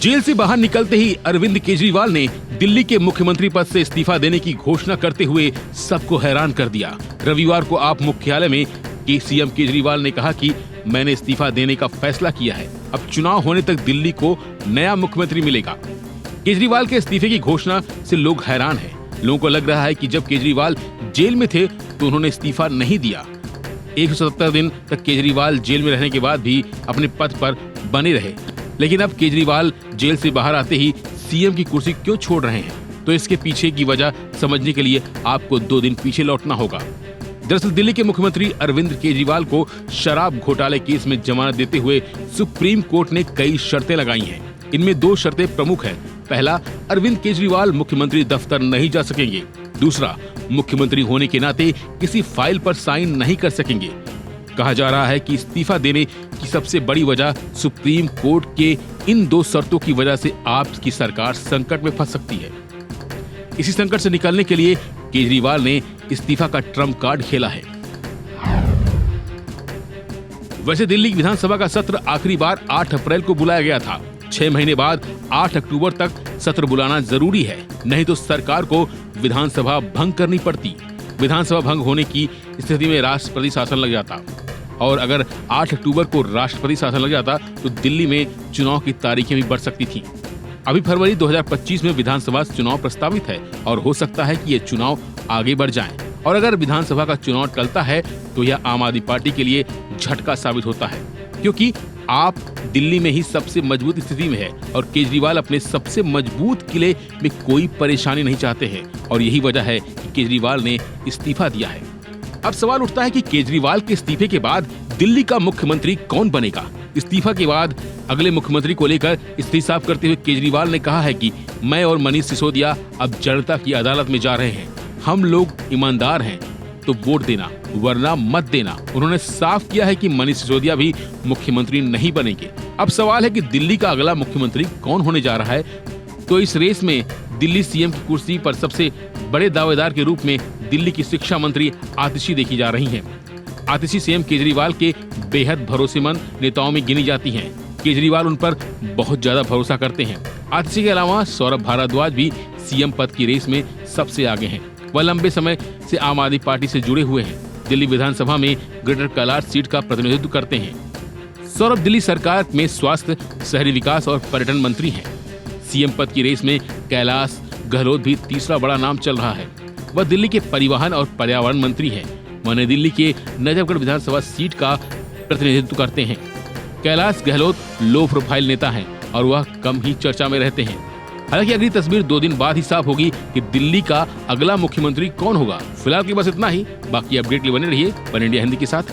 Jail से बाहर निकलते ही अरविंद केजरीवाल ने दिल्ली के मुख्यमंत्री पद से इस्तीफा देने की घोषणा करते हुए सबको हैरान कर दिया। रविवार को आप मुख्यालय में सीएम केजरीवाल ने कहा कि मैंने इस्तीफा देने का फैसला किया है। अब चुनाव होने तक दिल्ली को नया मुख्यमंत्री मिलेगा। केजरीवाल के इस्तीफे की घोषणा से लोग हैरान हैं। लोगों को लग रहा है कि जब केजरीवाल जेल में थे तो उन्होंने इस्तीफा नहीं दिया। 177 दिन तक केजरीवाल जेल में रहने के बाद भी अपने पद पर बने रहे, लेकिन अब केजरीवाल जेल से बाहर आते ही सीएम की कुर्सी क्यों छोड़ रहे हैं? तो इसके पीछे की वजह समझने के लिए आपको 2 दिन पीछे लौटना होगा। दरअसल दिल्ली के मुख्यमंत्री अरविंद केजरीवाल को शराब घोटाले केस में जमानत देते हुए सुप्रीम कोर्ट ने कई शर्तें लगाई हैं। इनमें 2 शर्तें प्रमुख हैं। पहला, अरविंद केजरीवाल मुख्यमंत्री दफ्तर नहीं जा सकेंगे। दूसरा, मुख्यमंत्री होने के नाते किसी फाइल पर साइन नहीं कर सकेंगे। कहा जा रहा है कि इस्तीफा देने की सबसे बड़ी वजह सुप्रीम कोर्ट के इन 2 शर्तों की वजह से आपकी सरकार संकट में फंस सकती है। इसी संकट से निकलने के लिए केजरीवाल ने इस्तीफा का ट्रम्प कार्ड खेला है। वैसे दिल्ली विधानसभा का सत्र आखिरी बार 8 अप्रैल को बुलाया गया था। 6 महीने बाद 8 अक्टूबर तक सत्र बुलाना जरूरी है, नहीं तो सरकार को विधानसभा भंग करनी पड़ती। विधानसभा भंग होने की स्थिति में राष्ट्रपति शासन लग जाता, और अगर 8 अक्टूबर को राष्ट्रपति शासन लग जाता तो दिल्ली में चुनाव की तारीखें भी बढ़ सकती थीं। अभी फरवरी 2025 में विधानसभा चुनाव प्रस्तावित है और हो सकता है कि ये चुनाव आगे बढ़ जाएं। और अगर विधानसभा का चुनाव टलता है तो यह आम आदमी पार्टी के लिए झटका साबित होता है, क्योंकि आप दिल्ली में ही सबसे मजबूत स्थिति में है और केजरीवाल अपने सबसे मजबूत किले में कोई परेशानी नहीं चाहते हैं, और यही वजह है कि केजरीवाल ने इस्तीफा दिया है। अब सवाल उठता है कि केजरीवाल के इस्तीफे के बाद दिल्ली का मुख्यमंत्री कौन बनेगा? इस्तीफा के बाद अगले मुख्यमंत्री को लेकर स्थिति साफ करते हुए केजरीवाल ने कहा है कि मैं और मनीष सिसोदिया अब जनता की अदालत में जा रहे हैं। हम लोग ईमानदार हैं तो वोट देना, वरना मत देना। उन्होंने साफ किया है कि मनीष सिसोदिया भी मुख्यमंत्री नहीं बनेंगे। अब सवाल है कि दिल्ली का अगला मुख्यमंत्री कौन होने जा रहा है? तो इस रेस में दिल्ली सीएम की कुर्सी पर सबसे बड़े दावेदार के रूप में दिल्ली की शिक्षा मंत्री आतिशी देखी जा रही हैं। आतिशी सीएम केजरीवाल के बेहद भरोसेमंद नेताओं में गिनी जाती हैं। केजरीवाल उन पर बहुत ज्यादा भरोसा करते हैं। आतिशी के अलावा सौरभ भारद्वाज भी सीएम पद की रेस में सबसे आगे हैं। वह लंबे समय से आम आदमी पार्टी से जुड़े हुए हैं। दिल्ली विधानसभा में ग्रेटर कैलाश सीट का प्रतिनिधित्व करते हैं। सौरभ दिल्ली सरकार में स्वास्थ्य, शहरी विकास और पर्यटन मंत्री हैं। सीएम पद की रेस में कैलाश गहलोत भी तीसरा बड़ा नाम चल रहा है। वह दिल्ली के परिवहन और पर्यावरण मंत्री हैं। वह नई दिल्ली के नजफगढ़ विधानसभा सीट का प्रतिनिधित्व करते हैं। कैलाश गहलोत लो प्रोफाइल नेता हैं और वह कम ही चर्चा में रहते हैं। हालांकि अगली तस्वीर 2 दिन बाद ही साफ होगी कि दिल्ली का अगला मुख्यमंत्री कौन होगा। फिलहाल के बस इतना ही। बाकी अपडेट के लिए बने रहिए वन इंडिया हिंदी के साथ।